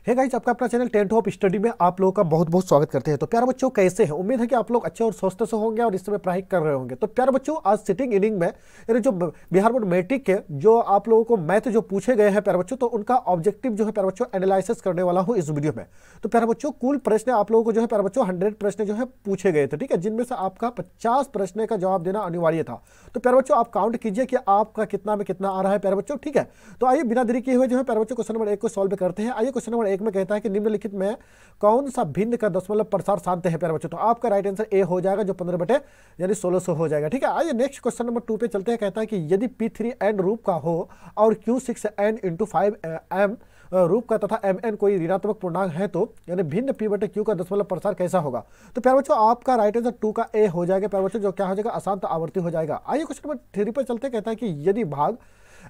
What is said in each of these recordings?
Hey guys, आपका अपना channel 10 top study में आप लोगों का बहुत बहुत स्वागत करते हैं। तो प्यारे बच्चों, कैसे हैं? उम्मीद है कि आप लोग अच्छे और स्वस्थ से होंगे और इस समय पढ़ाई कर रहे होंगे। तो प्यारे बच्चों, आज सिटिंग इनिंग में यानी जो बिहार बोर्ड मैट्रिक के जो आप लोगों को मैथ जो पूछे गए हैं प्यारे बच्चों, तो उनका ऑब्जेक्टिव जो है प्यारे बच्चों एनालिसिस करने वाला हूँ इस वीडियो में। तो प्यारे बच्चों, कुल प्रश्न आप लोगों को जो है प्यारे बच्चों 100 प्रश्न जो है पूछे गए थे, ठीक है, जिनमें से आपका 50 प्रश्न का जवाब देना अनिवार्य था। तो प्यारे बच्चों, आप काउंट कीजिए कि आपका कितना में कितना आ रहा है प्यारे बच्चों, ठीक है। तो आइए बिना देरी किए हुए जो है प्यारे बच्चों क्वेश्चन नंबर 1 को सॉल्व करते हैं। आइए क्वेश्चन नंबर 1 में कहता है कि निम्नलिखित में कौन सा भिन्न का दशमलव प्रसार शांत है प्यारे बच्चों। तो आपका राइट आंसर ए हो जाएगा, जो 15 बटे यानी 1600 हो जाएगा, ठीक है। आइए नेक्स्ट क्वेश्चन नंबर 2 पे चलते हैं। कहता है कि यदि P3n रूप का हो और Q6n × 5m रूप का तथा mn कोई ऋणात्मक पूर्णांक है, तो यानी भिन्न P बटे Q का दशमलव प्रसार कैसा होगा। तो प्यारे बच्चों, आपका राइट आंसर 2 का ए हो जाएगा प्यारे बच्चों, जो क्या हो जाएगा अशांत आवर्ती हो जाएगा। आइए क्वेश्चन नंबर 3 पर चलते हैं। कहता है कि यदि भाग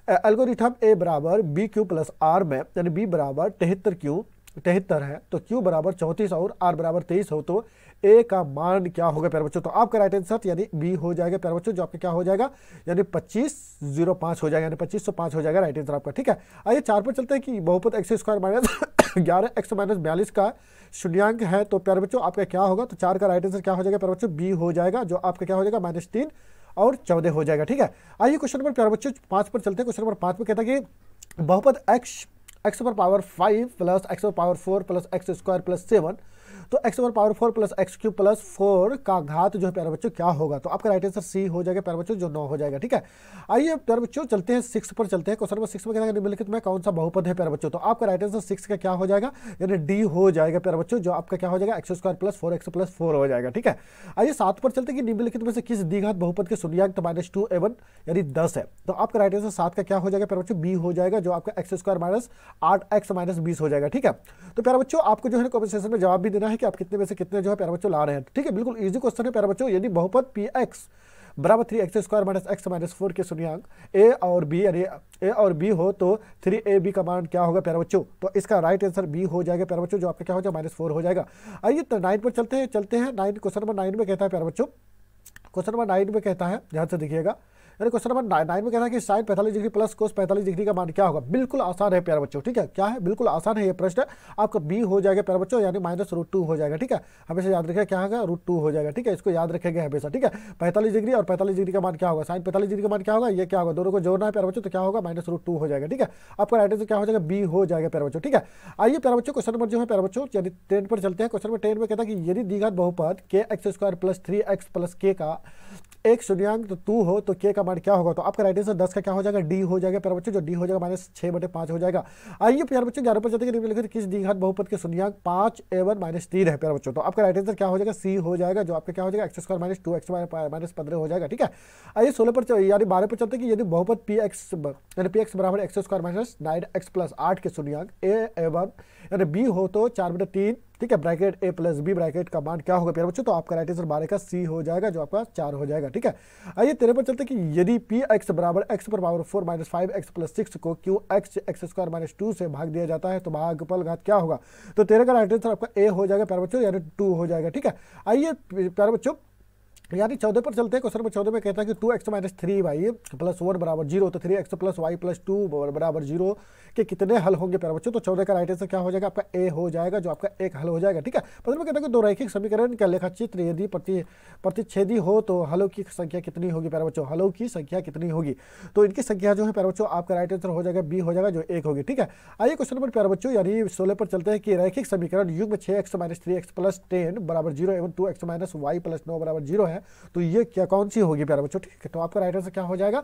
एल्गोरिथम ए बराबर BQ + R में यानी B बराबर 73 है, तो Q बराबर 34 और R बराबर 23 हो, तो A का मान क्या होगा प्यारे बच्चों। तो आपका राइट आंसर यानी B हो जाएगा प्यारे बच्चों, जो आपका क्या हो जाएगा यानी 2505 हो जाएगा, यानी 2505 हो जाएगा राइट आंसर आपका, ठीक है। आइए 4 पर चलते हैं कि बहुपद x² - 11x - 42 का शून्यांक है, तो प्यारे बच्चों आपका क्या होगा। तो 4 का राइट आंसर क्या हो जाएगा प्यारे बच्चों, B हो जाएगा, जो आपका क्या हो जाएगा -3 और 14 हो जाएगा, ठीक है। आइए क्वेश्चन नंबर प्यारे बच्चों 5 पर चलते हैं। क्वेश्चन नंबर 5 में कहता है कि बहुपद x पर पावर 5 प्लस x पर पावर 4 प्लस x² प्लस 7, तो x पर पावर 4 प्लस x³ प्लस 4 का घात जो है प्यारे बच्चों क्या होगा। तो आपका राइट आंसर सी हो जाएगा प्यारे बच्चों, जो 9 हो जाएगा, ठीक है। आइए प्यारे बच्चों चलते हैं 6 पर चलते हैं। क्वेश्चन नंबर 6 में कहता है निम्नलिखित में कौन सा बहुपद है प्यारे बच्चों। तो आपका राइट आंसर 6 का क्या हो जाएगा यानी डी हो जाएगा प्यारे बच्चों, जो आपका क्या हो जाएगा x² प्लस 4x प्लस 4 हो जाएगा, ठीक है। आइए 7 पर चलते हैं कि निम्नलिखित में से किस द्विघात बहुपद के शून्यांक तो -2a1 यानी 10 है। तो आपका राइट आंसर 7 का क्या हो जाएगा प्यारे बच्चों, बी हो जाएगा, जो आपका x² - 8x - 20 हो जाएगा, ठीक है। तो प्यारे बच्चों, आपको जो है कमेंट सेक्शन में जवाब भी देना है कि आप कितने में से कितने जो है प्यारे बच्चों ला रहे हैं, ठीक है। बिल्कुल इजी क्वेश्चन है प्यारे बच्चों। यदि बहुपद Px बराबर 3x² - x - 4 के शून्यांक a और b यानी a और b हो, तो 3ab का मान क्या होगा प्यारे बच्चों। तो इसका राइट आंसर b हो जाएगा प्यारे बच्चों, जो आपका क्या हो जाएगा -4 हो जाएगा। आइए तो 9 पर चलते हैं। 9 क्वेश्चन नंबर 9 में कहता है प्यारे बच्चों, क्वेश्चन नंबर 9 में कहता है, ध्यान से देखिएगा, यानी क्वेश्चन नंबर 9 में कहता है कि sin 45 degree plus cos 45 degree का मान क्या होगा। बिल्कुल आसान है प्यारे बच्चों, ठीक है। क्या है, बिल्कुल आसान है ये प्रश्न। आपका बी हो जाएगा प्यारे बच्चों, यानी -√2 हो जाएगा, ठीक है। हमेशा याद रखिएगा क्या होगा, √2 हो जाएगा, ठीक है। इसको याद रखेंगे हमेशा, ठीक है। 45 डिग्री और 45 डिग्री का मान क्या होगा, sin 45 डिग्री का मान क्या होगा, ये क्या होगा, दोनों को जोड़ना है प्यारे बच्चों, तो क्या होगा -√2 हो जाएगा, ठीक है। आपका राइट आंसर क्या हो जाएगा, बी हो जाएगा प्यारे बच्चों, ठीक है। आइए प्यारे बच्चों क्वेश्चन नंबर जो है प्यारे बच्चों यानी 10 पर चलते हैं। क्वेश्चन नंबर 10 में कहता है कि यदि द्विघात बहुपद kx² + 3x + k का एक शून्यांक तो 2 हो, तो k का मान क्या होगा। तो आपका राइट आंसर 10 का क्या हो जाएगा, डी हो जाएगा प्यारे बच्चों, जो डी हो जाएगा -6/5 हो जाएगा। आइए प्यारे बच्चों 11 पर चलते हैं कि निम्नलिखित किस द्विघात बहुपद के शून्यांक 5a1 - 3 है प्यारे बच्चों। तो आपका राइट आंसर क्या हो जाएगा, सी हो जाएगा, जो आपका क्या हो जाएगा x² - 2x - 15 हो जाएगा, ठीक है। आइए 16 पर यानी 12 पर चलते हैं कि यदि बहुपद Px यानी Px बराबर x² - 9x + 8 के शून्यांक a1 यानी b हो, तो 4/3, ठीक है, ब्रैकेट a + b ब्रैकेट का मान क्या होगा प्यारे बच्चों। तो आपका राइट आंसर 12 का सी हो जाएगा, जो आपका 4 हो जाएगा, ठीक है। आइए 13 पर चलते हैं कि यदि Px बराबर x पर पावर 4 - 5x + 6 को Qx x² - 2 से भाग दिया जाता है, तो भागफल घात क्या होगा। तो 13 का राइट आंसर आपका ए हो जाएगा प्यारे बच्चों, यानी 2 हो जाएगा, ठीक है। आइए प्यारे बच्चों यानी 14 पर चलते हैं। क्वेश्चन नंबर 14 में कहता है कि 2x - 3y + 1 बराबर 0, तो 3x + y + 2 बराबर 0 के कितने हल होंगे प्यारे बच्चों। तो 14 का राइट आंसर क्या हो जाएगा, आपका ए हो जाएगा, जो आपका एक हल हो जाएगा, ठीक है। मतलब कहता है कि दो रैखिक समीकरण का लेखाचित्र यदि प्रतिच्छेदी हो, तो हलों की संख्या कितनी होगी प्यारे बच्चों, हलों की संख्या कितनी होगी। तो इनकी संख्या जो है प्यारे बच्चों आपका राइट आंसर हो जाएगा, बी हो जाएगा, जो 1 होगी, ठीक है। आइए क्वेश्चन नंबर प्यारे बच्चों यानी 16 पर चलते हैं कि रैखिक समीकरण युग्म 6x - 3x + 10 बराबर 0 एवं 2x - y + 9 बराबर 0 है, तो ये क्या कौन सी होगी प्यारे बच्चों, ठीक है। तो आपका राइट आंसर क्या हो जाएगा,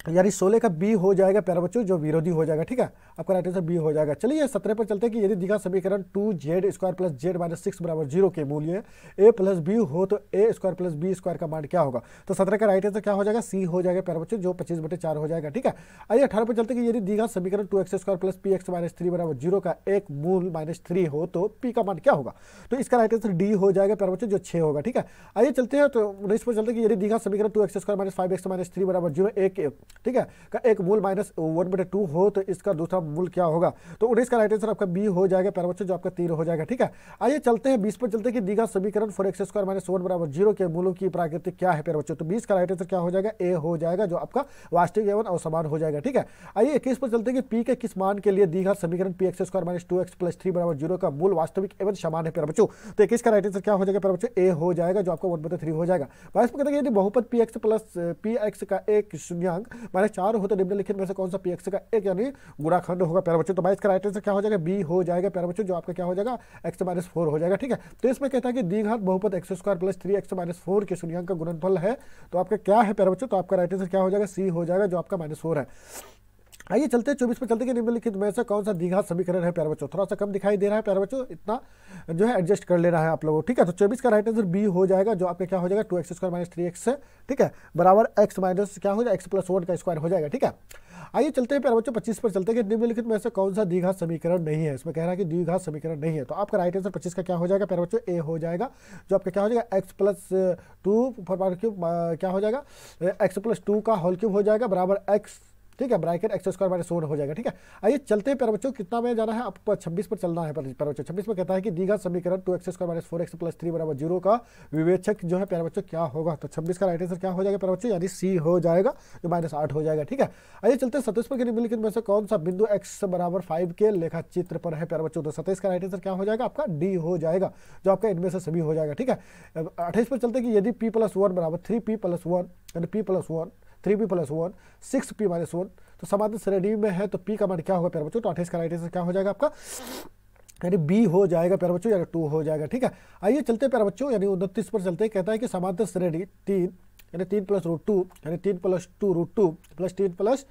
यानी 16 का बी हो जाएगा प्यारे बच्चों, जो विरोधी हो जाएगा, ठीक है। आपका राइट आंसर बी हो जाएगा। चलिए 17 पर चलते हैं कि यदि द्विघात समीकरण 2z² + z - 6 बराबर 0 के मूल्य a + b हो, तो a² + b² का मान क्या होगा। तो 17 का राइट आंसर क्या हो जाएगा, सी हो जाएगा प्यारे बच्चों, जो 25/4 हो जाएगा, ठीक है। आइए 18 पर चलते हैं कि यदि द्विघात समीकरण 2x² + px - 3 बराबर 0 का एक मूल -3 हो, तो p का मान क्या होगा। तो इसका राइट आंसर डी हो जाएगा प्यारे बच्चों, जो 6 होगा, ठीक है। आइए चलते हैं तो 19 पर चलते हैं कि यदि द्विघात समीकरण 2x² - 5x - 3 बराबर 0 एक ठीक है, का एक मूल माइनस 1/2 हो तो इसका दूसरा मूल क्या होगा। तो 19 का राइट आंसर आपका बी हो जाएगा प्यारे बच्चों, जो आपका 3 हो जाएगा। ठीक है, आइए चलते हैं 20 पर चलते हैं कि दी गई समीकरण 4x² - 1 = 0 के मूलों की प्राकृतिक क्या है प्यारे बच्चों। तो 20 का राइट आंसर क्या हो जाएगा, ए हो जाएगा, जो आपका वास्तविक एवं असमान हो जाएगा। ठीक है, आइए 21 पर चलते हैं कि पी के किस मान के लिए दी गई समीकरण px² - 2x + 3 = 0 का मूल वास्तविक एवं समान है प्यारे बच्चों। तो 21 का राइट आंसर क्या हो जाएगा प्यारे बच्चों, ए हो जाएगा, जो आपका 1/3 हो जाएगा। 22 पर कहते हैं यदि बहुपद px का एक शून्यांक -4 हो तो निम्नलिखित में से कौन सा px का एक यानी गुणाखंड होगा प्यारे बच्चों। तो 22 का राइट आंसर क्या हो जाएगा, बी हो जाएगा प्यारे बच्चों, जो आपका क्या हो जाएगा x - 4 हो जाएगा। ठीक है, तो इसमें कहता है कि द्विघात बहुपद x² + 3x - 4 के शून्यांक का गुणनफल है, तो आपका क्या है प्यारे बच्चों। तो आपका राइट आंसर क्या हो जाएगा, सी हो जाएगा, जो आपका -4 है। आइए चलते हैं 24 पर चलते हैं कि निम्नलिखित में से कौन सा द्विघात समीकरण है प्यारे बच्चों। थोड़ा सा कम दिखाई दे रहा है प्यारे बच्चों, इतना जो है एडजस्ट कर लेना है आप लोगों को। ठीक है, तो 24 का राइट आंसर बी हो जाएगा, जो आपका क्या हो जाएगा 2x² - 3x है। ठीक है, बराबर x माइनस क्या हो जाएगा x + 1 का स्क्वायर हो जाएगा। ठीक है, आइए चलते हैं प्यारे बच्चों 25 पर चलते हैं कि निम्नलिखित में से कौन सा द्विघात समीकरण नहीं है। इसमें कह रहा है कि द्विघात समीकरण नहीं है, तो आपका राइट आंसर 25 का क्या हो जाएगा प्यारे बच्चों, ए हो जाएगा, जो आपका क्या हो जाएगा x + 2 क्या हो जाएगा x + 2 का होल क्यूब हो जाएगा, बराबर x। ठीक है, ब्रैकेट x² - 1 हो जाएगा। ठीक है, आइए चलते हैं प्यारे बच्चों, कितना में जाना है आपको 26 पर चलना है प्यारे बच्चों। 26 में कहता है कि द्विघात समीकरण 2x² - 4x + 3 = 0 का विवेचक जो है प्यारे बच्चों क्या होगा। तो 26 का राइट आंसर क्या हो जाएगा प्यारे बच्चों, यानी सी हो जाएगा, जो -8 हो जाएगा। ठीक है, आइए चलते हैं 27 पर निम्नलिखित में से कौन सा बिंदु x = 5 के लेखा चित्र पर है प्यारे बच्चों। तो 27 का राइट आंसर क्या हो जाएगा, आपका डी हो जाएगा, जो आपका इनमें से सभी हो जाएगा। ठीक है, 28 पर चलते हैं कि यदि p + 1 = 3p + 1 यानी p + 1 3p + 1 6p - 1 तो समांतर श्रेणी में है, तो p का मान क्या होगा प्यारे बच्चों। तो 28 का राइट आंसर क्या हो जाएगा आपका, यानी बी हो जाएगा प्यारे बच्चों, यानी 2 हो जाएगा। ठीक है, आइए चलते हैं प्यारे बच्चों, यानी 29 पर चलते हैं। कहता है कि समांतर श्रेणी 3 यानी 3 + √2 यानी 3 + 2 √2 + 3 +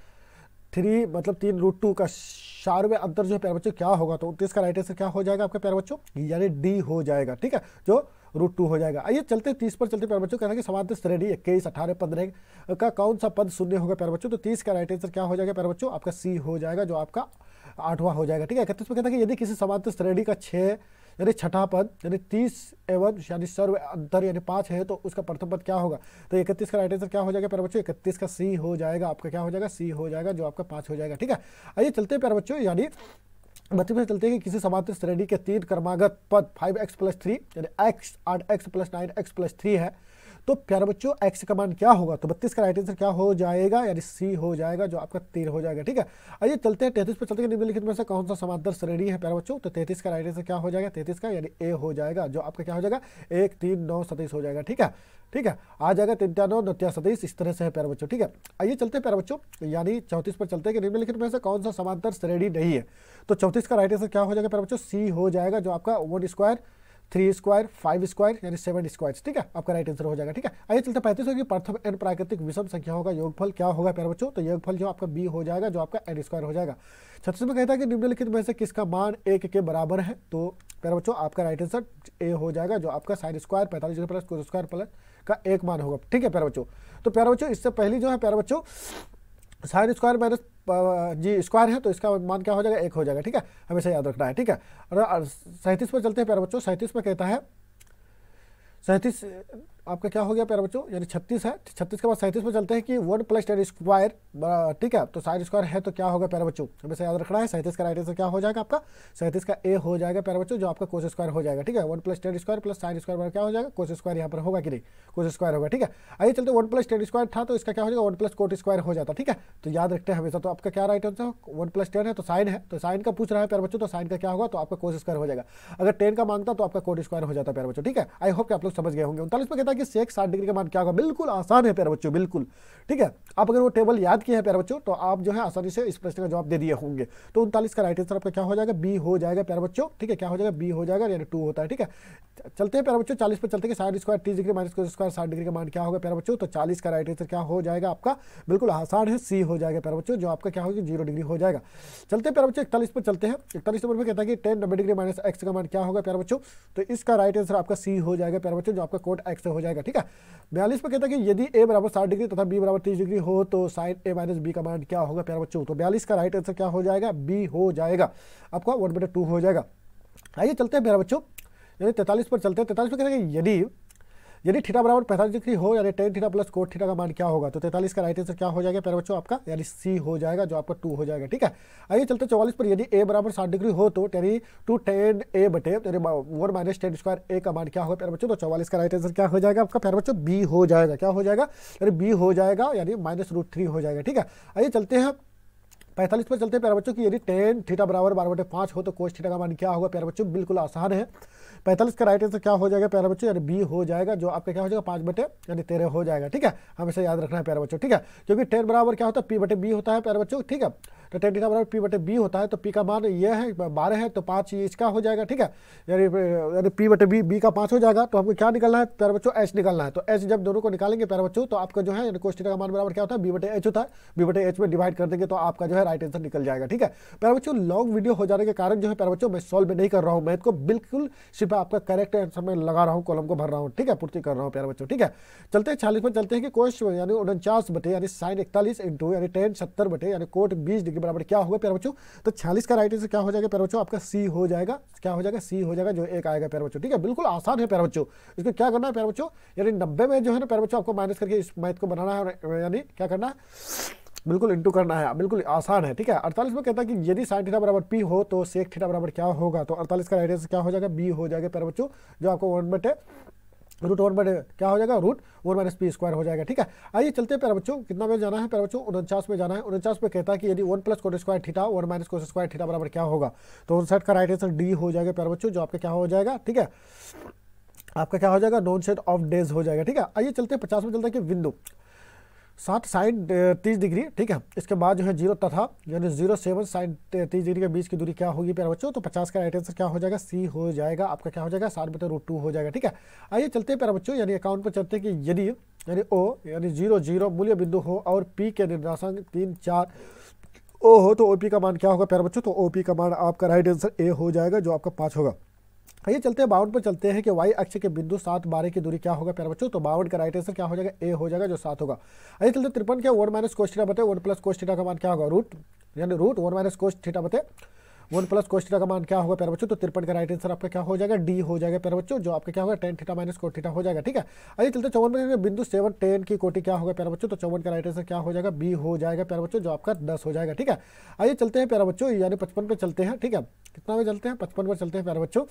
3 मतलब 3 √2 का शारवे अंतर जो है प्यारे बच्चों क्या होगा। तो 29 का राइट आंसर क्या हो जाएगा आपका प्यारे बच्चों, यानी डी हो जाएगा। ठीक है, जो √2 हो जाएगा। आइए चलते 30 पर चलते प्यारे बच्चों, कहना है कि समांतर श्रेणी 21, 18, 15 का कौन सा पद शून्य होगा प्यारे बच्चों। तो 30 का राइट आंसर क्या हो जाएगा प्यारे बच्चों, आपका सी हो जाएगा, जो आपका 8वां हो जाएगा। ठीक है, 31 में कहता है कि यदि किसी समांतर श्रेणी का 6 यानी छठा पद यानी 30 एवं यानी सर्व अंतर यानी 5 है, तो उसका प्रथम पद क्या होगा। तो 31 का राइट आंसर क्या हो जाएगा प्यारे बच्चों, 31 का सी हो जाएगा, आपका क्या हो जाएगा, सी हो जाएगा, जो आपका 5 हो जाएगा। ठीक है, आइए चलते हैं प्यारे बच्चों, यानी 32 में चलते हैं कि किसी समांतर श्रेणी के 3 क्रमागत पद 5x + 3 यानी x 8x + 9x + 3 है, तो प्यारे बच्चों x का मान क्या होगा। तो 32 का राइट आंसर क्या हो जाएगा, यानी सी हो जाएगा, जो आपका 3 हो जाएगा। ठीक है, आइए चलते हैं 33 पर चलते हैं निम्नलिखित में से कौन सा समांतर श्रेणी है प्यारे बच्चों। तो 33 का राइट आंसर क्या हो जाएगा, 33 का यानी ए हो जाएगा, जो आपका क्या हो जाएगा 1 3 9 27 हो जाएगा। ठीक है, ठीक है, आ जाएगा 3 9 9 27 इस तरह से है प्यारे बच्चों। ठीक है, आइए चलते हैं प्यारे बच्चों, यानी 34 पर चलते हैं कि निम्नलिखित में से कौन सा समांतर श्रेणी नहीं है। तो 34 का राइट आंसर क्या हो जाएगा प्यारे बच्चों, सी हो जाएगा, जो आपका 1² 3² 5² यानी 7 स्क्वायर्स। ठीक है, आपका राइट आंसर हो जाएगा। ठीक है, आइए चलते 35 की प्रथम n प्राकृतिक विषम संख्याओं का योगफल क्या होगा प्यारे बच्चों। तो योगफल जो आपका बी हो जाएगा, जो आपका n² हो जाएगा। 36 में कहता है कि निम्नलिखित में से किसका मान 1 के बराबर है। तो प्यारे बच्चों आपका राइट आंसर ए हो जाएगा, जो आपका sin² 45 प्लस cos² प्लस का एक मान होगा। ठीक है प्यारे बच्चों, तो प्यारे बच्चों इससे पहले जो है प्यारे बच्चों sin² माइनस जी स्क्वायर है, तो इसका मान क्या हो जाएगा 1 हो जाएगा। ठीक है, हमेशा याद रखना है। ठीक है, और 37 पर चलते हैं प्यारे बच्चों। 37 में कहता है 37 आपका क्या हो गया प्यारे बच्चों, यानी 36 है। 36 के बाद 37 पर चलते हैं कि 1 + 10²। ठीक है, तो sin² है तो क्या होगा प्यारे बच्चों, हमेशा याद रखना है। 37 का राइट आंसर क्या हो जाएगा आपका, 37 का ए हो जाएगा प्यारे बच्चों, जो आपका cos² हो जाएगा। ठीक है, 1 + 10² प्लस sin² क्या हो जाएगा, cos² यहाँ पर होगा कि नहीं, cos² होगा। ठीक है, आइए चलते 1 + 10² था, तो इसका क्या हो जाएगा 1 + cot² हो जाता। ठीक है, तो याद रखते हैं हमेशा। तो आपका क्या राइट आंसर 1 + 10 है तो साइन है, तो साइन का पूछ रहा है प्यारे बच्चों, तो साइन का क्या होगा, तो आपका cos² हो जाएगा। अगर 10 का मांगता तो आपका cot² हो जाता प्यारे बच्चों। ठीक है, आई होप कि आप लोग समझ गए होंगे। 39 में कहता है कि sec 60 डिग्री का मान क्या होगा। बिल्कुल आसान है प्यारे बच्चों, बिल्कुल। ठीक है, आप अगर वो टेबल याद किए हैं प्यारे बच्चों, तो आप जो है आसानी से इस प्रश्न का जवाब दे दिए होंगे। तो 39 का राइट आंसर आपका क्या हो जाएगा, बी हो जाएगा प्यारे बच्चों। ठीक है, क्या हो जाएगा, बी हो जाएगा, यानी 2 होता है। ठीक है, चलते हैं प्यारे बच्चों 40 पर चलते हैं कि sin² 30 degree minus cos² 60 degree का मान क्या होगा प्यारे बच्चों। तो 40 का राइट आंसर क्या हो जाएगा आपका, बिल्कुल आसान है, सी हो जाएगा प्यारे बच्चों, जो आपका क्या होगा 0 डिग्री हो जाएगा। चलते हैं प्यारे बच्चों 41 पर चलते हैं। 41 नंबर में कहता है कि tan 90 डिग्री माइनस x का मान क्या होगा प्यारे बच्चों। तो इसका राइट आंसर आपका सी हो जाएगा प्यारे बच्चों, जो आपका cot x हो जाएगा। ठीक है, 42 पर कहता है कि यदि a = 60 डिग्री तथा b = 30 डिग्री हो तो sin a - b का मान क्या होगा प्यारे बच्चों। तो 42 का राइट आंसर क्या हो जाएगा, बी हो जाएगा, आपका 1/2 हो जाएगा। आइए चलते हैं प्यारे बच्चों, यानी 43 पर चलते हैं। 43 पर कहते हैं कि यदि थीटा बराबर 45 डिग्री हो यानी tan theta plus cot theta का मान क्या होगा, तो 43 का राइट आंसर क्या हो जाएगा प्यारे बच्चों आपका, यानी सी हो जाएगा जो आपका 2 हो जाएगा। ठीक है, आइए चलते 44 पर, यदि ए बराबर 60 डिग्री हो तो यानी 2 टेन ए बटे 1 माइनस टेन स्क्वायर ए का मान क्या होगा प्यारे बच्चों, तो 44 का राइट आंसर क्या हो जाएगा आपका प्यारे बच्चों, बी हो जाएगा। क्या हो जाएगा, यानी बी हो जाएगा, यानी -√3 हो जाएगा। ठीक है, आइए चलते हैं 45 पर चलते हैं प्यारे बच्चों की, यदि टेन थीटा बराबर 12/5 हो तो कोस थीटा का मान क्या होगा प्यारे बच्चों, बिल्कुल आसान है। 45 का राइट आंसर क्या हो जाएगा प्यारे बच्चों, यानी बी हो जाएगा जो आपका क्या हो जाएगा 5/13 हो जाएगा। ठीक है, हमेशा याद रखना है प्यारे बच्चों। ठीक है, क्योंकि टेन बराबर क्या होता है, p/b होता है प्यारे बच्चों। ठीक है, तो टेन थीटा बराबर p/b होता है, तो p का मान ये है 12 है, तो 5 इसका हो जाएगा। ठीक है, यानी p/b b का 5 हो जाएगा, तो हमको क्या निकलना है प्यारे बच्चों, h निकलना है। तो h जब दोनों को निकालेंगे प्यारे बच्चों, तो आपका जो है कोस थीटा का मान बराबर क्या होता है, b/h होता है। b/h में डिवाइड कर देंगे तो आपका जो है राइट आंसर निकल जाएगा। ठीक है प्यारे बच्चों, लॉन्ग वीडियो हो जाने के कारण जो है प्यारे बच्चों मैं सॉल्व नहीं कर रहा हूँ, मैथ को बिल्कुल सिर्फ आपका करेक्ट आंसर में लगा रहा हूँ, कॉलम को भर रहा हूँ। ठीक है, पूर्ति कर रहा हूँ प्यारे बच्चों। ठीक है, चलते हैं 40 पर चलते हैं कि कोस यानी 49 बटे यानी साइन 41 इंटू यानी टेन 70 बटे यानी कोट 20 डिग्री बराबर क्या होगा प्यारे बच्चों, तो 46 का राइट आंसर क्या हो जाएगा प्यारे बच्चों, आपका सी हो जाएगा। क्या हो जाएगा, सी हो जाएगा, जो एक आएगा प्यारे बच्चों। ठीक है, बिल्कुल आसान है प्यारे बच्चों। इसको क्या करना है प्यारे बच्चों, यानी 90 में जो है ना प्यारे बच्चों आपको माइनस करके इस मैथ को बनाना है, यानी क्या करना है, बिल्कुल इंटू करना है, बिल्कुल आसान है। ठीक है, 48 में कहता है कि यदि साइन थीटा बराबर पी हो तो सेक थीटा बराबर क्या होगा, तो 48 का राइट आंसर क्या हो जाएगा, बी हो जाएगा प्यारे बच्चों, जो आपको √1 क्या हो जाएगा, √1 - p² हो जाएगा। ठीक है, आइए चलते हैं प्यारे बच्चों, कितना में जाना है प्यारे बच्चों, 49 में जाना है। 49 में कहता है कि यदि 1 + cos² थीटा 1 - cos² थीटा बराबर क्या होगा, तो 59 का राइट आंसर डी हो जाएगा प्यारे बच्चों, जो आपका क्या हो जाएगा। ठीक है, आपका क्या हो जाएगा, नॉन सेट ऑफ डेज हो जाएगा। ठीक है, आइए चलते हैं 50 में चलते हैं कि बिंदु 7 साइन 30 डिग्री, ठीक है, इसके बाद जो है 0 तथा यानी 0.7 साइन 30 डिग्री के बीच की दूरी क्या होगी प्यारे बच्चों, तो 50 का राइट आंसर क्या हो जाएगा, सी हो जाएगा। आपका क्या हो जाएगा, 7/√2 हो जाएगा। ठीक है, आइए चलते हैं प्यारे बच्चों, यानी अकाउंट पर चलते हैं कि यदि यानी ओ यानी 0 0 मूल्य बिंदु हो और पी के निर्देशांक 3 4 ओ हो, तो ओपी का मान क्या होगा प्यारे बच्चों, तो ओपी का मान आपका राइट आंसर ए हो जाएगा, जो आपका 5 होगा। आइए चलते हैं 52 पर चलते हैं कि वाई अक्ष के बिंदु 7 12 की दूरी क्या होगा प्यारे बच्चों, तो 52 का राइट आंसर क्या हो जाएगा, ए हो जाएगा, जो 7 होगा। आइए चलते 53 के 1 - cos थीटा बटे 1 + cos थीटा का मान क्या होगा, √1 - cos थीटा बटे 1 + cos थीटा का मान क्या होगा प्यारे बच्चों, तो 53 का राइट आंसर आपका क्या हो जाएगा, डी हो जाएगा प्यारे बच्चों, जो आपका क्या होगा tan थीटा - cos थीटा हो जाएगा। ठीक है, आइए चलते 54 में बिंदु 7 10 की कोटि क्या होगा प्यारे बच्चों, तो 54 का राइट आंसर क्या हो जाएगा, बी हो जाएगा प्यारे बच्चों, जो आपका 10 हो जाएगा। ठीक है, आइए चलते हैं प्यारे बच्चों, यानी 55 पे चलते हैं। ठीक है, कितना में चलते हैं, 55 पर चलते हैं प्यारे बच्चों,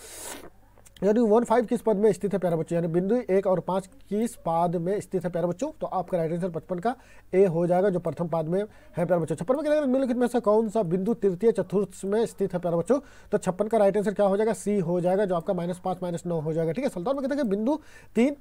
यानी 1 5 किस पद में स्थित है प्यारे बच्चों, यानी बिंदु 1 और 5 किस पाद में स्थित है प्यारे बच्चों, तो आपका राइट आंसर 55 का ए हो जाएगा, जो प्रथम पाद में है प्यारे बच्चों। 56 में कहते हैं निम्नलिखित में से कौन सा बिंदु तृतीय चतुर्थ में स्थित है प्यारे बच्चों, तो 56 का राइट आंसर क्या हो जाएगा, सी हो जाएगा, जो आपका -5 - 9 हो जाएगा। ठीक है, 57 में कहते हैं कि बिंदु 3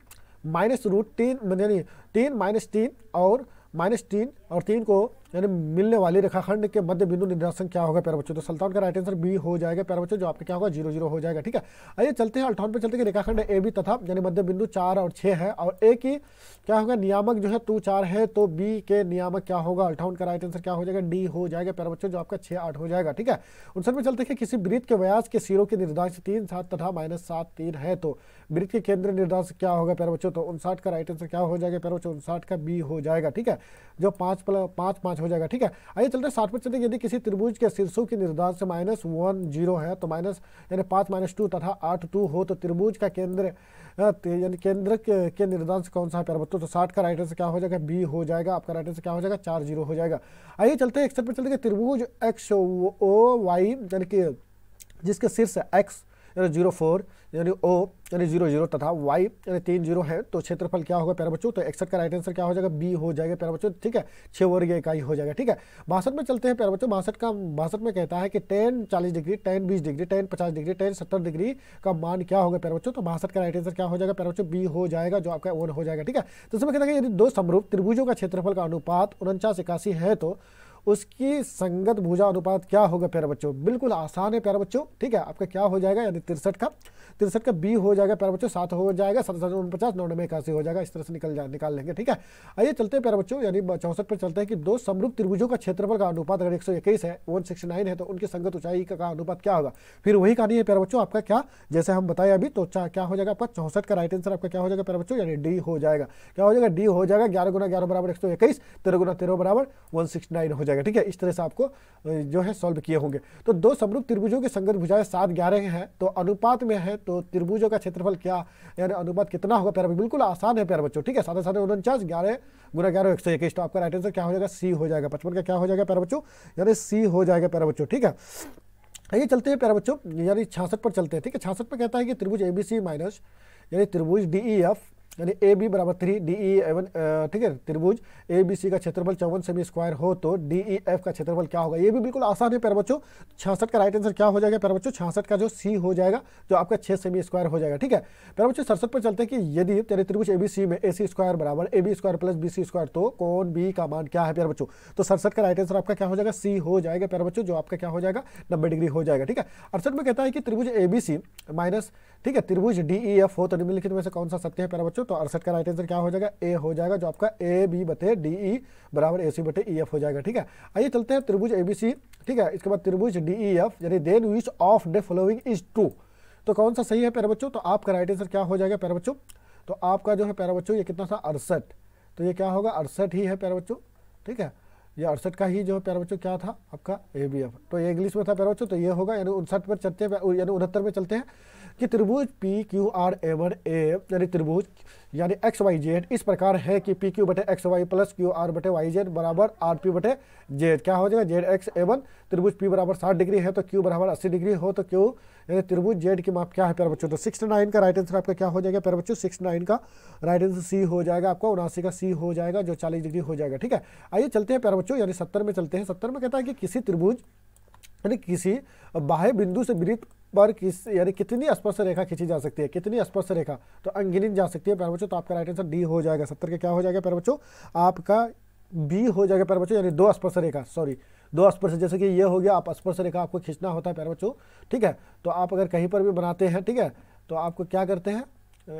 -√3 यानी 3 - 3 और -3 और 3 को यानी मिलने वाली रेखाखंड के मध्य बिंदु निर्देशांक क्या होगा प्यारे बच्चों, तो 57 का राइट आंसर बी हो जाएगा प्यारे बच्चों, जो आपका क्या होगा 0 0 हो जाएगा। ठीक है, आइए चलते हैं 58 पे चलते हैं कि रेखाखंड ए बी तथा यानी मध्य बिंदु 4 और 6 है और ए की क्या होगा नियामक जो है 2 4 है, तो बी के नियामक क्या होगा, 58 का राइट आंसर क्या हो जाएगा, डी हो जाएगा प्यारे बच्चों, जो आपका 6 8 हो जाएगा। ठीक है, 59 में चलते हैं कि किसी वृत्त के व्यास के सिरों के निर्देशांक 3 7 तथा -7 3 है, तो वृत्त के केंद्र निर्देशांक क्या होगा प्यारे बच्चों, तो 59 का राइट आंसर क्या हो जाएगा प्यारे बच्चों, 59 का बी हो जाएगा। ठीक है, जो 5 + 5 हो जाएगा। ठीक है, आइए चलते हैं 60 पर चलते, यदि किसी त्रिभुज के शीर्षों की निर्देशांक से -1 0 है, तो माइनस यानी 5 - 2 तथा 8 2 हो, तो त्रिभुज का केंद्र यानी केंद्र के निर्देशांक कौन सा है प्यारे बच्चों, तो 60 का राइट आंसर क्या हो जाएगा, बी हो जाएगा। आपका राइट आंसर क्या हो जाएगा, 4 0 हो जाएगा। आइए चलते हैं 61 पर चलते हैं त्रिभुज XOY यानी कि जिसके शीर्ष x यानी 0 4 यानी O यानी 0 0 तथा y यानी 3 0 है, तो क्षेत्रफल क्या होगा प्यारे बच्चों, तो 61 का राइट आंसर क्या हो जाएगा, बी हो जाएगा प्यारे बच्चों। ठीक है, 6 वर्गीय इकाई हो जाएगा। ठीक है, 62 में चलते हैं प्यारे बच्चों, 62 में कहता है कि tan 40 degree, tan 20 degree, tan 50 degree, tan 70 degree का मान क्या होगा प्यारे बच्चों, तो 62 का राइट आंसर क्या हो जाएगा प्यारे बच्चों, बी हो जाएगा, जो आपका 1 हो जाएगा। ठीक है, तो इसमें कहता है कि यदि दो समरूप त्रिभुजों का क्षेत्रफल का अनुपात 49 81 है, तो उसकी संगत भुजा अनुपात क्या होगा प्यारे बच्चों, बिल्कुल आसान है प्यारे बच्चों। ठीक है, आपका क्या हो जाएगा, यानी 63 का बी हो जाएगा प्यारे बच्चों, 7 हो जाएगा, 7 7 49 9 में 81 हो जाएगा, इस तरह से निकाल लेंगे। ठीक है, आइए चलते हैं प्यारे बच्चों, यानी 64 पर चलते हैं कि दो समरूप त्रिभुजों का क्षेत्रफल का अनुपात अगर 121 है 169 है, तो उनकी संगत ऊंचाई का अनुपात क्या होगा। फिर वही कहानी है प्यारे बच्चों, आपका क्या जैसे हम बताए अभी, तो क्या हो जाएगा आपका 64 का राइट आंसर आपका क्या हो जाएगा प्यारे बच्चों, यानी डी हो जाएगा। क्या हो जाएगा, डी हो जाएगा। 11 × 11 = 121, 13 × 13 = 169 हो जाएगा। ठीक है, इस तरह से आपको जो है सॉल्व किए होंगे। तो दो समरूप त्रिभुजों की संगत भुजाएं 7 11 हैं, तो अनुपात में है हैं तो त्रिभुजों का क्षेत्रफल क्या यानी अनुपात कितना होगा प्यारे, बिल्कुल आसान है प्यारे बच्चों, ठीक है। साढ़े 49 11 गुना 11 121, तो आपका राइट आंसर क्या हो जाएगा, सी हो जाएगा। 55 का क्या हो जाएगा प्यारे बच्चों, यानी सी हो जाएगा प्यारे बच्चों, ठीक है। आइए चलते हैं प्यारे बच्चों, यानी 66 पर चलते हैं, ठीक है। 66 पर कहता है कि त्रिभुज ABC माइनस यानी त्रिभुज DEF यानी AB बराबर 3 DE 11, ठीक है। त्रिभुज ABC का क्षेत्रफल 54 सेमी स्क्वायर हो तो DEF का क्षेत्रफल क्या होगा, ये भी बिल्कुल आसान है प्यारे बच्चों। 66 का राइट आंसर क्या हो जाएगा प्यारे बच्चों, 66 का जो सी हो जाएगा जो आपका 6 सेमी स्क्वायर हो जाएगा, ठीक है। प्यारे बच्चों 67 पर चलते हैं कि यदि तेरे त्रिभुज ABC में AC स्क्वायर बराबर AB square plus BC square तो कोण B का मान क्या है प्यारे बच्चों। तो 67 का राइट आंसर आपका क्या हो जाएगा, सी हो जाएगा प्यारे बच्चों, जो आपका क्या हो जाएगा 90 डिग्री हो जाएगा, ठीक है। 68 में कहता है कि त्रिभुज ABC माइनस, ठीक है, त्रिभुज DEF हो तो निम्नलिखित में से कौन सा सत्य है प्यारे बच्चों। तो 68 का राइट आंसर क्या हो जाएगा, ए हो जाएगा, जो आपका AB बटे DE बराबर AC बटे EF हो जाएगा, ठीक है। आइए चलते हैं त्रिभुज ABC, ठीक है। इसके बाद त्रिभुज DEF यानी then which of the following is true, तो कौन सा सही है प्यारे बच्चों। तो आपका राइट आंसर क्या हो जाएगा प्यारे बच्चों, तो आपका जो है प्यारे बच्चों ये कितना था 68, तो ये क्या होगा 68 ही है प्यारे बच्चों, ठीक है। ये 68 का ही जो है प्यारे बच्चों क्या था आपका ABF, तो ये इंग्लिश में था प्यारे बच्चों, तो ये होगा। यानी 59 पर चलते हैं, यानी 69 में चलते हैं कि त्रिभुज PQRA1A यानी त्रिभुज यानी XYZ इस प्रकार है कि PQ बटे XY प्लस QR बटे YZ बराबर RP बटे Z, क्या हो जाएगा ZXA1। त्रिभुज P बराबर 60 डिग्री है तो Q बराबर 80 डिग्री हो तो Q यानी त्रिभुज Z की माप क्या है प्यारे बच्चों। तो 69 का राइट आंसर आपका क्या हो जाएगा प्यारे बच्चों, 69 का राइट आंसर सी हो जाएगा, आपका 79 का सी हो जाएगा, जो 40 डिग्री हो जाएगा, ठीक है। आइए चलते हैं प्यारे बच्चों, यानी 70 में चलते हैं। 70 में कहता है कि किसी त्रिभुज यानी किसी बाह्य बिंदु से वृत्त पर यानी कितनी स्पर्श रेखा खींची जा सकती है, कितनी स्पर्श रेखा, तो अनगिनत जा सकती है प्यारे बच्चों। तो आपका राइट आंसर डी हो जाएगा। 70 का क्या हो जाएगा प्यारे बच्चों, आपका बी हो जाएगा प्यारे बच्चों, यानी 2 स्पर्श रेखा, सॉरी 2 स्पर्श, जैसे कि ये हो गया, आप स्पर्श रेखा आपको खींचना होता है प्यारे बच्चों, ठीक है। तो आप अगर कहीं पर भी बनाते हैं, ठीक है, तो आपको क्या करते हैं,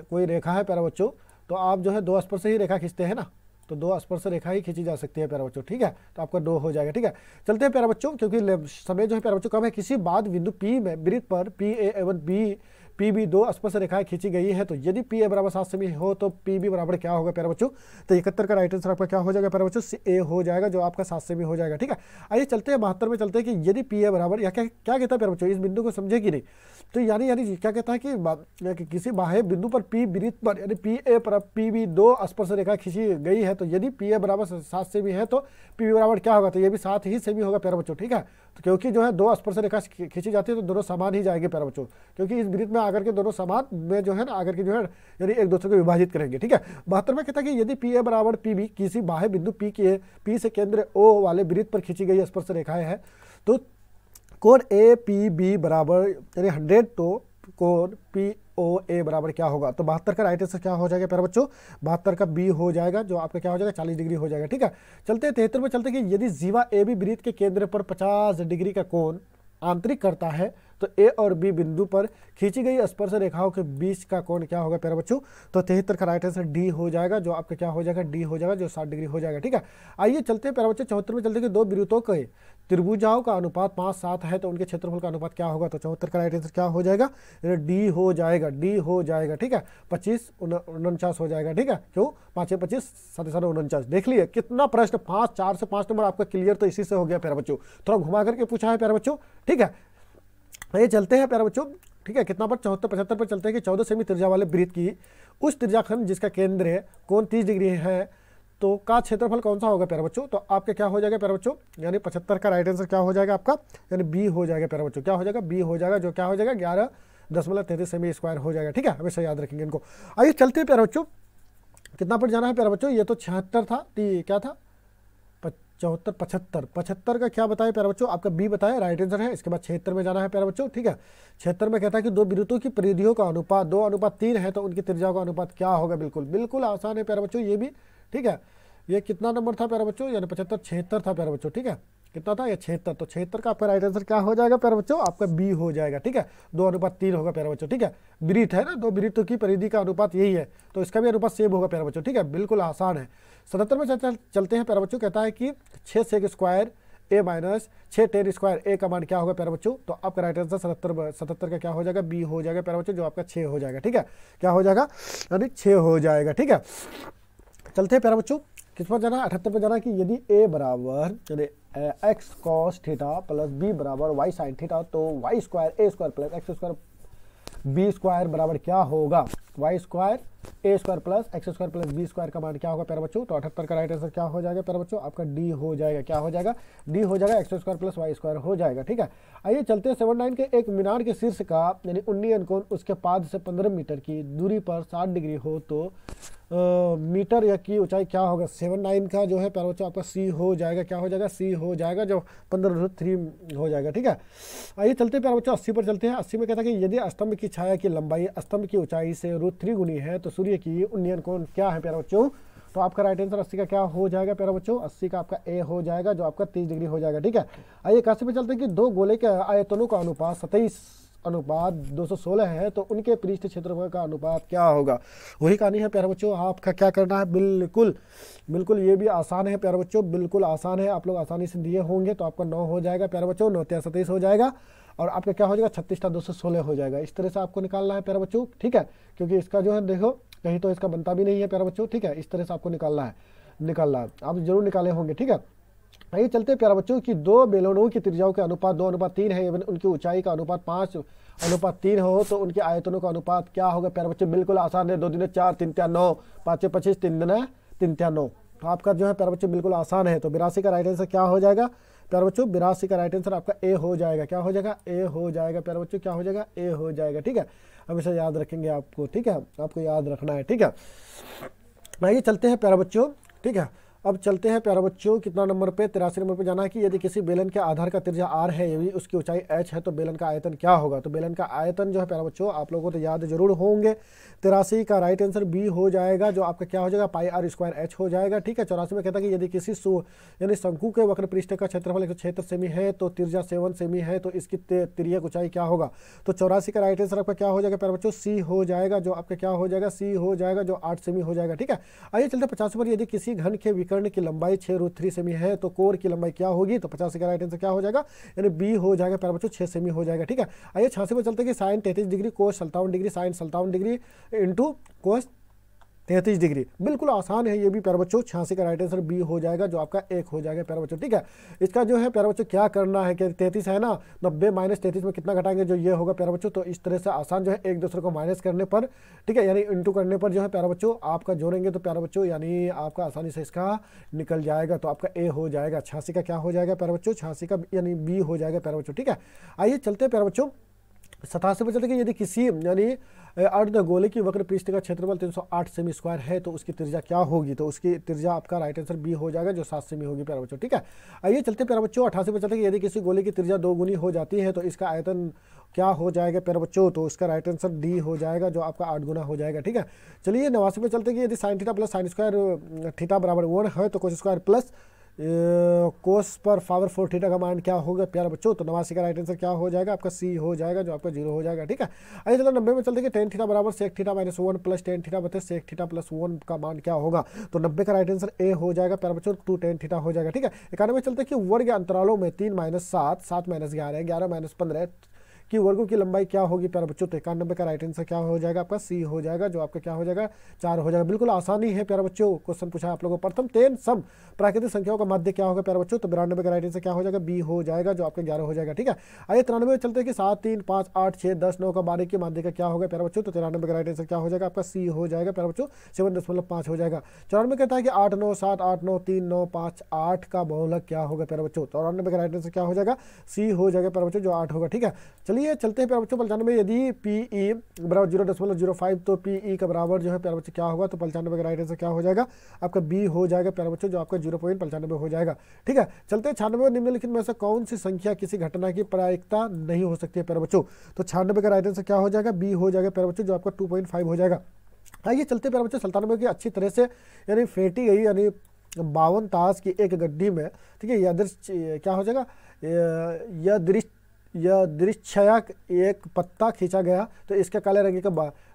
कोई रेखा है प्यारे बच्चों, तो आप जो है 2 स्पर्श ही रेखा खींचते हैं ना, तो 2 स्पर्श रेखा ही खींची जा सकती है प्यारे बच्चों, ठीक है। तो आपका 2 हो जाएगा, ठीक है। चलते हैं प्यारे बच्चों, क्योंकि समय जो है प्यारे बच्चों कम है। किसी बाद बिंदु P में वृत्त पर PA1 PB 2 स्पर्श रेखाएं खींची गई है तो यदि PA बराबर 7 सेमी हो तो PB बराबर क्या होगा प्यारे बच्चों। तो 71 का राइट आंसर आपका क्या हो जाएगा प्यारे बच्चों, ए हो जाएगा, जो आपका 7 सेमी हो जाएगा, ठीक है। आइए चलते हैं 72 में चलते हैं कि यदि PA बराबर या क्या कहता है प्यारे बच्चों, इस बिंदु को समझे कि नहीं। तो यानी क्या कहता है कि किसी बाह्य बिंदु पर P वृत्त पर यानी PA पर PB 2 स्पर्श रेखा खींची गई है तो यदि PA बराबर 7 सेमी है तो PB बराबर क्या होगा, तो ये भी 7 ही सेमी होगा प्यारे बच्चों, ठीक है। तो क्योंकि जो है 2 स्पर्श रेखा खींची जाती है तो दोनों समान ही जाएंगे प्यारे बच्चों, क्योंकि इस वृत्त में आकर के दोनों समान में जो है ना आकर के जो है यानी एक दूसरे को विभाजित करेंगे, ठीक है। 72 में कहता है कि यदि PA बराबर PB किसी बाह्य बिंदु P से केंद्र O वाले वृत्त पर खींची गई स्पर्श रेखाएं है तो कोण APB बराबर यानी 100 तो कोण POA बराबर क्या होगा। तो 72 का राइट आंसर क्या हो जाएगा प्यारे बच्चों, 72 का बी हो जाएगा, जो आपका क्या हो जाएगा 40 डिग्री हो जाएगा, ठीक है। चलते हैं 73 में चलते हैं कि यदि जीवा AB वृत्त के केंद्र पर 50 डिग्री का कोण आंतरिक करता है तो A और B बिंदु पर खींची गई स्पर्श रेखाओं के बीच का कोण क्या होगा प्यारे बच्चों। तो 73 का राइट आंसर डी हो जाएगा, जो आपका क्या हो जाएगा डी हो जाएगा, जो 60 डिग्री हो जाएगा, ठीक है। आइए चलते हैं प्यारे बच्चों 74 में चलते हैं कि 2 वृत्तों के त्रिभुजाओं का अनुपात 5-7 है तो उनके क्षेत्रफल का अनुपात क्या होगा। तो 74 का राइट आंसर क्या हो जाएगा, डी हो जाएगा, डी हो जाएगा, ठीक है। 25 49 हो जाएगा, ठीक है। क्यों 5 25 7 7 49। देख लिए कितना प्रश्न 5 4 से 5 नंबर आपका क्लियर तो इसी से हो गया प्यारे बच्चों, थोड़ा घुमा करके पूछा है प्यारे बच्चों, ठीक है। ये चलते हैं प्यारे बच्चों, ठीक है। कितना पर 74 75 पर चलते हैं कि 14 सेमी त्रिज्या वाले वृत्त की उस त्रिज्याखंड जिसका केंद्र कोण 30 डिग्री है तो का क्षेत्रफल कौन सा होगा प्यारे बच्चों। तो आपके क्या हो जाएगा प्यारे बच्चों, यानी 75 का राइट आंसर क्या हो जाएगा आपका, यानी बी हो जाएगा प्यारे बच्चों, क्या हो जाएगा बी हो जाएगा, जो क्या हो जाएगा 11.33 सेमी स्क्वायर हो जाएगा, ठीक है। हमेशा याद रखेंगे इनको। आइए चलते हैं प्यारे बच्चों, कितना पर जाना है प्यारे बच्चों, ये तो 76 था, क्या था 74 75 का क्या बताया प्यारे बच्चों, आपका बी बताया राइट आंसर है। इसके बाद 76 में जाना है प्यारे बच्चों, ठीक है। 76 में कहता है कि 2 वृत्तों की परिधियों का अनुपात 2:3 है तो उनकी त्रिज्याओं का अनुपात क्या होगा। बिल्कुल बिल्कुल आसान है प्यारे बच्चों ये भी, ठीक है। ये कितना नंबर था प्यारे बच्चों, यानी 75 76 था प्यारे बच्चों, ठीक है। कितना था ये 76, तो 76 का आपका राइट आंसर क्या हो जाएगा प्यारे बच्चों, आपका बी हो जाएगा, ठीक है। 2:3 होगा प्यारे बच्चों, ठीक है। वृत्त है ना, 2 वृत्तों की परिधि का अनुपात यही है तो इसका भी अनुपात सेम होगा प्यारे बच्चों, ठीक है। बिल्कुल आसान है। 77 में चलते हैं प्यारे बच्चों, कहता है कि 6 sec square A minus 6 10 square A का मान क्या होगा प्यारे बच्चों। तो आपका राइट आंसर 77 का क्या हो जाएगा, बी हो जाएगा प्यारे बच्चों, जो आपका 6 हो जाएगा, ठीक है। क्या हो जाएगा, यानी 6 हो जाएगा, ठीक है। चलते हैं प्यारे बच्चों, किस पर जाना है 78 पर जाना है कि यदि A बराबर यानी x cos theta plus B बराबर y sin थीटा तो y square A square plus x square B square बराबर क्या होगा, Y square A square plus X square plus B square का मान क्या होगा प्यारे बच्चों। तो 78 का राइट आंसर क्या हो जाएगा प्यारे बच्चों, आपका डी हो जाएगा। क्या हो जाएगा, डी हो जाएगा, x square plus y square हो जाएगा। ठीक है, आइए चलते हैं 79 के एक मीनार के शीर्ष का यानी उन्नयन कोण उसके पाद से 15 मीटर की दूरी पर 60 डिग्री हो तो मीटर या की ऊंचाई क्या होगा। 79 का जो है प्यारे बच्चों आपका सी हो जाएगा। क्या हो जाएगा, सी हो जाएगा, जो 15√3 हो जाएगा। ठीक है, आइए चलते हैं प्यारे बच्चों 80 पर चलते हैं। 80 में कहता है कि यदि स्तंभ की छाया की लंबाई स्तंभ की ऊंचाई से √3 गुनी है तो सूर्य की उन्नयन कोण क्या है प्यारे बच्चों। तो आपका राइट आंसर 80 का क्या हो जाएगा प्यारे बच्चों, 80 का आपका ए हो जाएगा, जो आपका 30 डिग्री हो जाएगा। ठीक है, आइए 81 पे चलते हैं कि दो गोले के आयतनों का अनुपात 27:216 है तो उनके पृष्ठ क्षेत्रफल का अनुपात क्या होगा। वही कहानी है प्यारे बच्चों, आपका क्या करना है, बिल्कुल बिल्कुल ये भी आसान है प्यारे बच्चों, बिल्कुल आसान है, आप लोग आसानी से दिए होंगे। तो आपका 9 हो जाएगा प्यारे बच्चों, 9 × 27 हो जाएगा और आपका क्या हो जाएगा 36:216 हो जाएगा। इस तरह से आपको निकालना है प्यारे बच्चों। ठीक है, क्योंकि इसका जो है देखो कहीं तो इसका बनता भी नहीं है प्यारे बच्चों। ठीक है, इस तरह से आपको निकालना है आप जरूर निकाले होंगे। ठीक है, आइए चलते हैं प्यारे बच्चों कि दो बेलनों की त्रिज्याओं के अनुपात 2:3 है एवं उनकी ऊंचाई का अनुपात 5:3 हो तो उनके आयतनों का अनुपात क्या होगा प्यारे बच्चों। बिल्कुल आसान है, 2 दूनी 4, 3 तिया 9, 5 × 25, 3 दूनी 3 तिया 9। तो आपका जो है प्यारे बच्चों बिल्कुल आसान है। तो 82 का राइट आंसर क्या हो जाएगा प्यारे बच्चों, 82 का राइट आंसर आपका ए हो जाएगा। क्या हो जाएगा, ए हो जाएगा प्यारे बच्चों, क्या हो जाएगा, ए हो जाएगा। ठीक है, हमेशा याद रखेंगे आपको। ठीक है, आपको याद रखना है। ठीक है, आइए चलते हैं प्यारे बच्चों। ठीक है, अब चलते हैं प्यारे बच्चों कितना नंबर पे, 83 नंबर पे जाना है कि यदि किसी बेलन के आधार का त्रिज्या r है यदि उसकी ऊंचाई h है तो बेलन का आयतन क्या होगा। तो बेलन का आयतन जो है प्यारे बच्चों आप लोगों को तो याद जरूर होंगे। 83 का राइट आंसर बी हो जाएगा, जो आपका क्या हो जाएगा πr² h हो जाएगा। ठीक है, 84 में कहता है कि यदि किसी यानी शंकु के वक्र पृष्ठ का क्षेत्रफल 176 सेमी है तो त्रिज्या 7 सेमी है तो इसकी तिर्यक ऊंचाई क्या होगा। तो 84 का राइट आंसर आपका क्या हो जाएगा प्यारे बच्चों, सी हो जाएगा, जो आपका क्या हो जाएगा, सी हो जाएगा, जो 8 सेमी हो जाएगा। ठीक है, आइए चलते 50 पर यदि किसी घन के विकर्ण की लंबाई 6√3 सेमी है तो कोर की लंबाई क्या होगी। तो 85 का राइट आंसर क्या हो जाएगा, यानी बी हो जाएगा प्यारे बच्चों, 6 सेमी हो जाएगा। ठीक है, आइए 86 पर चलते हैं कि sine 33 degree cos 57 degree sine 57 degree into cos 33 degree. बिल्कुल आसान है ये भी प्यारे बच्चों। 86 का राइट आंसर बी हो जाएगा, जो आपका 1 हो जाएगा प्यारे बच्चों। ठीक है, इसका जो है प्यारे बच्चों क्या करना है कि 33 है ना, 90 - 33 में कितना घटाएंगे, जो ये होगा प्यारे बच्चों। तो इस तरह से आसान जो है एक दूसरे को माइनस करने पर, ठीक है, यानी इंटू करने पर जो है प्यारे बच्चों आपका जोड़ेंगे तो प्यारे बच्चों यानी आपका आसानी से इसका निकल जाएगा। तो आपका ए हो जाएगा। 86 का क्या हो जाएगा प्यारे बच्चों, 86 का यानी बी हो जाएगा प्यारे बच्चों। ठीक है, आइए चलते हैं प्यारे बच्चों 87 पर चलते कि यदि किसी यानी अर्धगोले की वक्र पृष्ठ का क्षेत्रफल 308 सेमी स्क्वायर है तो उसकी त्रिज्या क्या होगी। तो उसकी त्रिज्या आपका राइट आंसर बी हो जाएगा, जो 7 सेमी होगी प्यारे बच्चों। ठीक है, आइए चलते प्यारे बच्चों 88 पर चलते कि यदि किसी गोले की त्रिज्या 2 गुनी हो जाती है तो इसका आयतन क्या हो जाएगा प्यारे बच्चों। तो इसका राइट आंसर डी हो जाएगा, जो आपका 8 गुना हो जाएगा। ठीक है, चलिए 89 पे चलते कि यदि sine theta plus sine square theta बराबर 1 है तो कोस स्क्वायर प्लस कोस पर पावर 4 थीटा का मान क्या होगा प्यारे बच्चों। तो 89 का राइट आंसर क्या हो जाएगा, आपका सी हो जाएगा, जो आपका 0 हो जाएगा। ठीक है, आइए चलो 90 में चलते कि tan थीटा बराबर sec theta - 1 plus tan theta बटे sec थीटा प्लस 1 का मान क्या होगा। तो 90 का राइट आंसर ए हो जाएगा प्यारे बच्चों, 2 tan थीटा हो जाएगा। ठीक है, 91 में चलते कि वर्ग अंतरालों में 3 - 7, 7 - 11, 11 - 15 कि वर्गों की लंबाई क्या होगी प्यारे बच्चों। तो 91 का राइट आंसर क्या हो जाएगा, आपका सी हो जाएगा, जो आपका क्या हो जाएगा 4 हो जाएगा। बिल्कुल आसानी है प्यारे बच्चों। क्वेश्चन पूछा आप लोगों को प्रथम 10 सम प्राकृतिक संख्याओं का माध्य क्या होगा प्यारे बच्चों। तो 92 का राइट आंसर क्या हो जाएगा, बी हो जाएगा, जो आपका 11 हो जाएगा। ठीक है, आइए 93 में चलते हैं कि 7, 3, 5, 8, 6, 10, 9 का 12 की माध्य का क्या होगा प्यारे बच्चों। तो 93 का राइट आंसर क्या हो जाएगा, आपका सी हो जाएगा प्यारे बच्चों, 7.5 हो जाएगा। 94 में कहता है कि 8, 9, 7, 8, 9, 3, 9, 5, 8 का बहुलक क्या होगा प्यारे बच्चों। तो 94 का राइट आंसर क्या हो जाएगा, सी हो जाएगा प्यारे बच्चों, जो 8 होगा। ठीक है, चलिए चलते हैं प्यारे बच्चों 95 में यदि PE बराबर 0.05 तो PE का बराबर जो है प्यारे बच्चों क्या होगा। तो 95 का राइट आंसर क्या हो जाएगा, आपका बी हो जाएगा प्यारे बच्चों, जो आपका 0.95 हो जाएगा। ठीक है, चलते हैं 96 निम्नलिखित में से कौन सी संख्या किसी घटना की प्रायिकता नहीं हो सकती है प्यारे बच्चों। तो 96 का राइट आंसर क्या हो जाएगा, बी हो जाएगा प्यारे बच्चों, जो आपका 2.5 हो जाएगा। आइए चलते प्यारे बच्चों 97 की अच्छी तरह से यानी फेंटी गई यानी 52 ताश की एक गड्ढी में, ठीक है, क्या हो जाएगा, यह दृश्यक एक पत्ता खींचा गया तो इसके काले रंग का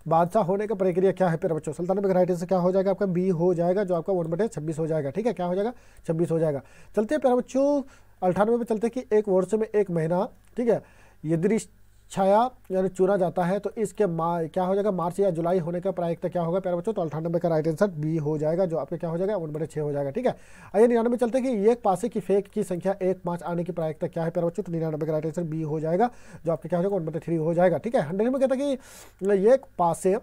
बादशाह होने का प्रक्रिया क्या है प्यारे बच्चों। 97 का राइट आंसर क्या हो जाएगा, आपका बी हो जाएगा, जो आपका 1/26 हो जाएगा। ठीक है, क्या हो जाएगा, 26 हो जाएगा। चलते हैं प्यारे बच्चों 98 में चलते हैं कि एक वर्ष में एक महीना, ठीक है, छाया यानी चुना जाता है, तो इसके क्या हो जाएगा, मार्च या जुलाई होने का प्रायिकता क्या होगा प्यारे बच्चों, तो 98 का राइट आंसर बी हो जाएगा, जो आपका क्या हो जाएगा 1/6 हो जाएगा। ठीक है, आइए 99 चलते हैं कि एक पासे की फेक की संख्या 1-5 आने की प्रायिकता क्या है प्यारे बच्चों, तो 99 का राइट आंसर बी हो जाएगा, जो आपका क्या हो जाएगा 1/3 हो जाएगा। ठीक है, 100 में कहता है कि एक पासे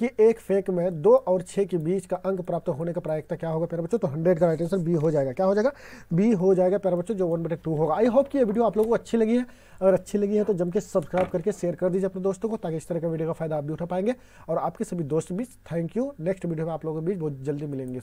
कि एक फेक में 2 और 6 के बीच का अंक प्राप्त होने का प्रायिकता क्या होगा प्यारे बच्चों, तो 100 का राइट आंसर बी हो जाएगा। क्या हो जाएगा, बी हो जाएगा प्यारे बच्चों, जो 1/2 होगा। आई होप कि ये वीडियो आप लोगों को अच्छी लगी है। अगर अच्छी लगी है तो जम के सब्सक्राइब करके शेयर कर दीजिए अपने दोस्तों को, ताकि इस तरह का वीडियो का फायदा आप भी उठा पाएंगे और आपके सभी दोस्त भी। Thank you. नेक्स्ट वीडियो में आप लोगों के बीच बहुत जल्दी मिलेंगे।